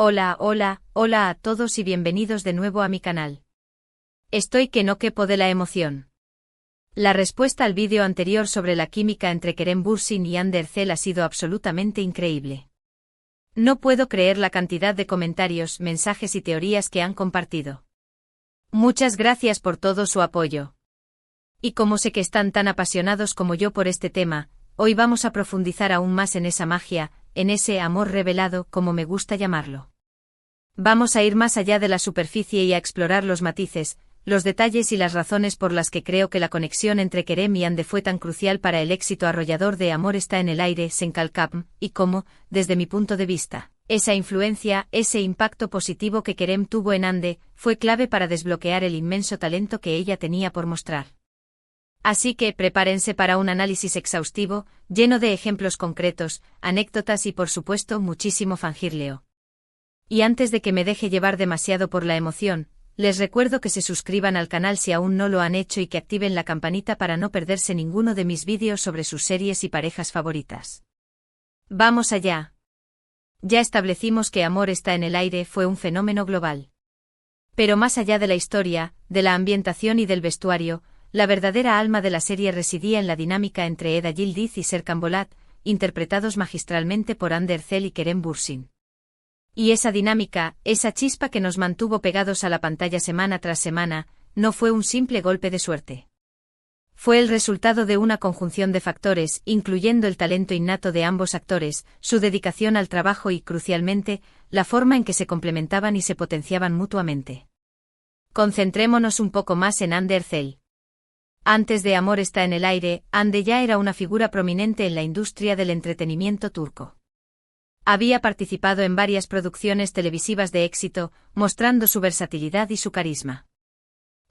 Hola a todos y bienvenidos de nuevo a mi canal. Estoy que no quepo de la emoción. La respuesta al vídeo anterior sobre la química entre Kerem Bürsin y Hande Erçel ha sido absolutamente increíble. No puedo creer la cantidad de comentarios, mensajes y teorías que han compartido. Muchas gracias por todo su apoyo. Y como sé que están tan apasionados como yo por este tema, hoy vamos a profundizar aún más en esa magia, en ese amor revelado, como me gusta llamarlo. Vamos a ir más allá de la superficie y a explorar los matices, los detalles y las razones por las que creo que la conexión entre Kerem y Hande fue tan crucial para el éxito arrollador de Amor está en el aire, Sen Kalkam, y cómo, desde mi punto de vista, esa influencia, ese impacto positivo que Kerem tuvo en Hande, fue clave para desbloquear el inmenso talento que ella tenía por mostrar. Así que prepárense para un análisis exhaustivo, lleno de ejemplos concretos, anécdotas y por supuesto muchísimo fangirleo. Y antes de que me deje llevar demasiado por la emoción, les recuerdo que se suscriban al canal si aún no lo han hecho y que activen la campanita para no perderse ninguno de mis vídeos sobre sus series y parejas favoritas. ¡Vamos allá! Ya establecimos que Amor está en el aire fue un fenómeno global. Pero más allá de la historia, de la ambientación y del vestuario, la verdadera alma de la serie residía en la dinámica entre Eda Yildiz y Serkan Bolat, interpretados magistralmente por Hande Erçel y Kerem Bürsin. Y esa dinámica, esa chispa que nos mantuvo pegados a la pantalla semana tras semana, no fue un simple golpe de suerte. Fue el resultado de una conjunción de factores, incluyendo el talento innato de ambos actores, su dedicación al trabajo y, crucialmente, la forma en que se complementaban y se potenciaban mutuamente. Concentrémonos un poco más en Hande Erçel. Antes de Amor está en el aire, Hande ya era una figura prominente en la industria del entretenimiento turco. Había participado en varias producciones televisivas de éxito, mostrando su versatilidad y su carisma.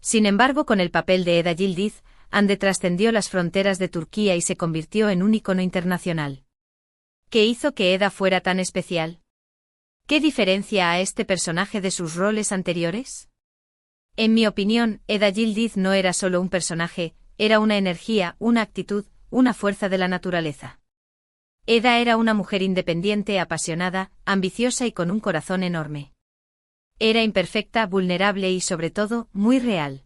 Sin embargo, con el papel de Eda Yildiz, Hande trascendió las fronteras de Turquía y se convirtió en un ícono internacional. ¿Qué hizo que Eda fuera tan especial? ¿Qué diferencia a este personaje de sus roles anteriores? En mi opinión, Eda Yildiz no era solo un personaje, era una energía, una actitud, una fuerza de la naturaleza. Eda era una mujer independiente, apasionada, ambiciosa y con un corazón enorme. Era imperfecta, vulnerable y sobre todo, muy real.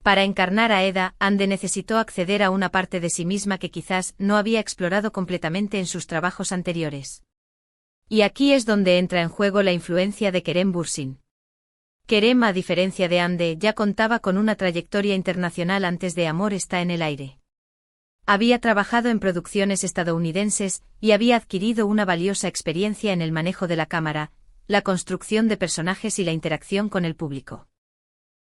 Para encarnar a Eda, Hande necesitó acceder a una parte de sí misma que quizás no había explorado completamente en sus trabajos anteriores. Y aquí es donde entra en juego la influencia de Kerem Bürsin. Kerem, a diferencia de Hande, ya contaba con una trayectoria internacional antes de Amor está en el aire. Había trabajado en producciones estadounidenses y había adquirido una valiosa experiencia en el manejo de la cámara, la construcción de personajes y la interacción con el público.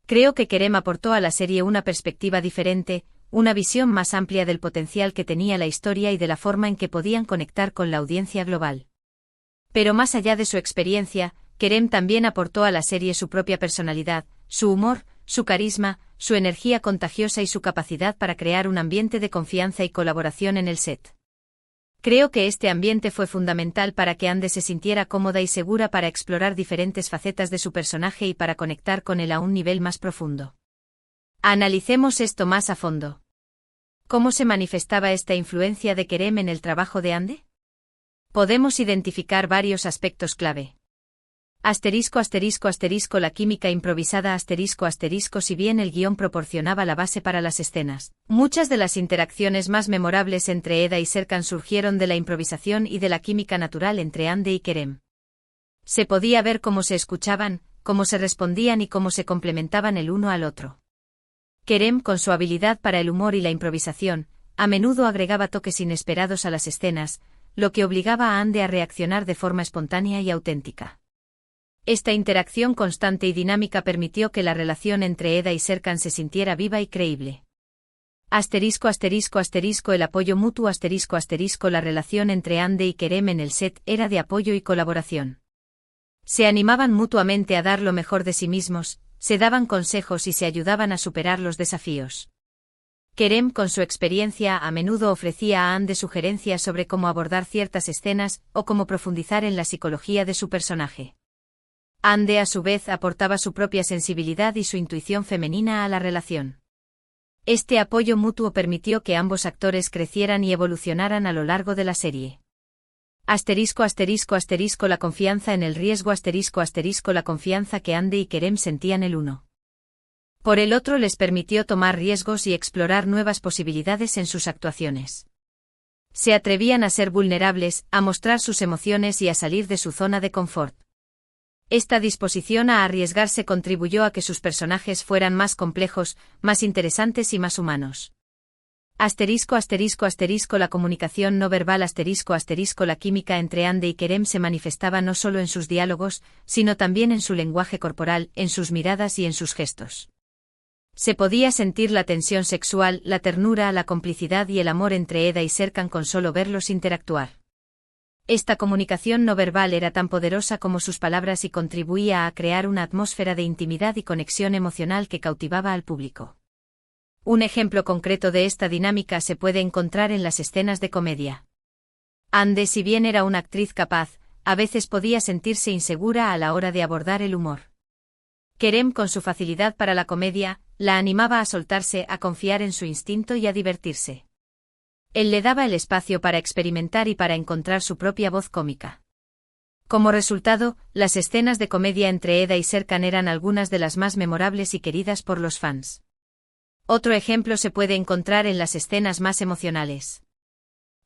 Creo que Kerem aportó a la serie una perspectiva diferente, una visión más amplia del potencial que tenía la historia y de la forma en que podían conectar con la audiencia global. Pero más allá de su experiencia, Kerem también aportó a la serie su propia personalidad, su humor, su carisma, su energía contagiosa y su capacidad para crear un ambiente de confianza y colaboración en el set. Creo que este ambiente fue fundamental para que Hande se sintiera cómoda y segura para explorar diferentes facetas de su personaje y para conectar con él a un nivel más profundo. Analicemos esto más a fondo. ¿Cómo se manifestaba esta influencia de Kerem en el trabajo de Hande? Podemos identificar varios aspectos clave. La química improvisada si bien el guión proporcionaba la base para las escenas. Muchas de las interacciones más memorables entre Eda y Serkan surgieron de la improvisación y de la química natural entre Hande y Kerem. Se podía ver cómo se escuchaban, cómo se respondían y cómo se complementaban el uno al otro. Kerem, con su habilidad para el humor y la improvisación, a menudo agregaba toques inesperados a las escenas, lo que obligaba a Hande a reaccionar de forma espontánea y auténtica. Esta interacción constante y dinámica permitió que la relación entre Eda y Serkan se sintiera viva y creíble. El apoyo mutuo la relación entre Hande y Kerem en el set era de apoyo y colaboración. Se animaban mutuamente a dar lo mejor de sí mismos, se daban consejos y se ayudaban a superar los desafíos. Kerem, con su experiencia, a menudo ofrecía a Hande sugerencias sobre cómo abordar ciertas escenas o cómo profundizar en la psicología de su personaje. Hande, a su vez, aportaba su propia sensibilidad y su intuición femenina a la relación. Este apoyo mutuo permitió que ambos actores crecieran y evolucionaran a lo largo de la serie. Asterisco asterisco asterisco la confianza en el riesgo asterisco asterisco la confianza que Andy y Kerem sentían el uno por el otro les permitió tomar riesgos y explorar nuevas posibilidades en sus actuaciones. Se atrevían a ser vulnerables, a mostrar sus emociones y a salir de su zona de confort. Esta disposición a arriesgarse contribuyó a que sus personajes fueran más complejos, más interesantes y más humanos. Asterisco asterisco asterisco la comunicación no verbal asterisco asterisco la química entre Andy y Kerem se manifestaba no solo en sus diálogos, sino también en su lenguaje corporal, en sus miradas y en sus gestos. Se podía sentir la tensión sexual, la ternura, la complicidad y el amor entre Eda y Serkan con solo verlos interactuar. Esta comunicación no verbal era tan poderosa como sus palabras y contribuía a crear una atmósfera de intimidad y conexión emocional que cautivaba al público. Un ejemplo concreto de esta dinámica se puede encontrar en las escenas de comedia. Andy, si bien era una actriz capaz, a veces podía sentirse insegura a la hora de abordar el humor. Kerem, con su facilidad para la comedia, la animaba a soltarse, a confiar en su instinto y a divertirse. Él le daba el espacio para experimentar y para encontrar su propia voz cómica. Como resultado, las escenas de comedia entre Eda y Serkan eran algunas de las más memorables y queridas por los fans. Otro ejemplo se puede encontrar en las escenas más emocionales.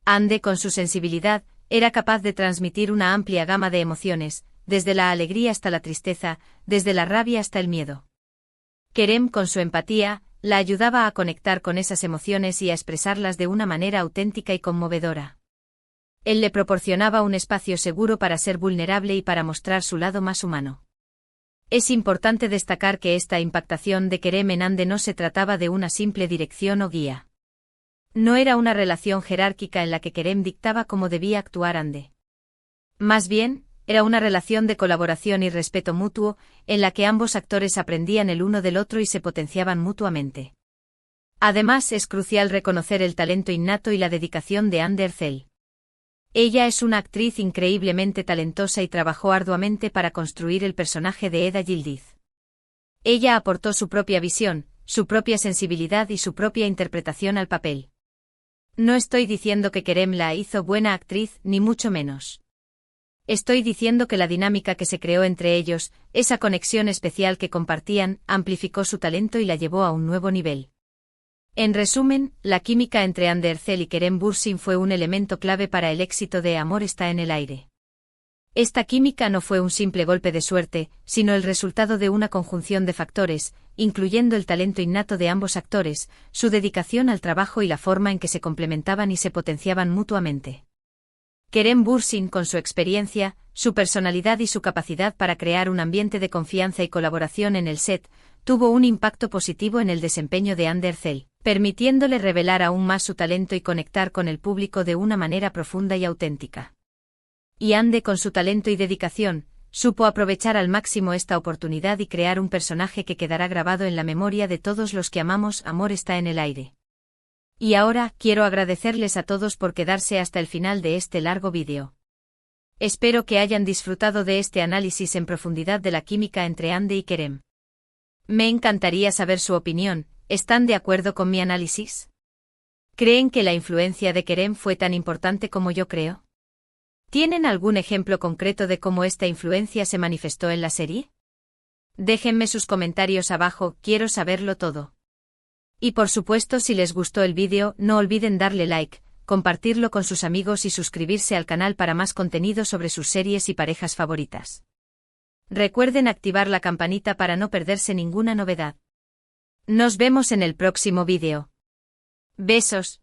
Andy, con su sensibilidad, era capaz de transmitir una amplia gama de emociones, desde la alegría hasta la tristeza, desde la rabia hasta el miedo. Kerem, con su empatía, la ayudaba a conectar con esas emociones y a expresarlas de una manera auténtica y conmovedora. Él le proporcionaba un espacio seguro para ser vulnerable y para mostrar su lado más humano. Es importante destacar que esta impactación de Kerem en Andy no se trataba de una simple dirección o guía. No era una relación jerárquica en la que Kerem dictaba cómo debía actuar Andy. Más bien, era una relación de colaboración y respeto mutuo, en la que ambos actores aprendían el uno del otro y se potenciaban mutuamente. Además, es crucial reconocer el talento innato y la dedicación de Andy Erçel. Ella es una actriz increíblemente talentosa y trabajó arduamente para construir el personaje de Eda Yildiz. Ella aportó su propia visión, su propia sensibilidad y su propia interpretación al papel. No estoy diciendo que Kerem la hizo buena actriz, ni mucho menos. Estoy diciendo que la dinámica que se creó entre ellos, esa conexión especial que compartían, amplificó su talento y la llevó a un nuevo nivel. En resumen, la química entre Andy Erçel y Kerem Bürsin fue un elemento clave para el éxito de Amor está en el aire. Esta química no fue un simple golpe de suerte, sino el resultado de una conjunción de factores, incluyendo el talento innato de ambos actores, su dedicación al trabajo y la forma en que se complementaban y se potenciaban mutuamente. Kerem Bürsin, con su experiencia, su personalidad y su capacidad para crear un ambiente de confianza y colaboración en el set, tuvo un impacto positivo en el desempeño de Andy Erçel, permitiéndole revelar aún más su talento y conectar con el público de una manera profunda y auténtica. Y Andy, con su talento y dedicación, supo aprovechar al máximo esta oportunidad y crear un personaje que quedará grabado en la memoria de todos los que amamos Amor está en el aire. Y ahora, quiero agradecerles a todos por quedarse hasta el final de este largo vídeo. Espero que hayan disfrutado de este análisis en profundidad de la química entre Andy y Kerem. Me encantaría saber su opinión, ¿están de acuerdo con mi análisis? ¿Creen que la influencia de Kerem fue tan importante como yo creo? ¿Tienen algún ejemplo concreto de cómo esta influencia se manifestó en la serie? Déjenme sus comentarios abajo, quiero saberlo todo. Y por supuesto, si les gustó el vídeo, no olviden darle like, compartirlo con sus amigos y suscribirse al canal para más contenido sobre sus series y parejas favoritas. Recuerden activar la campanita para no perderse ninguna novedad. Nos vemos en el próximo vídeo. Besos.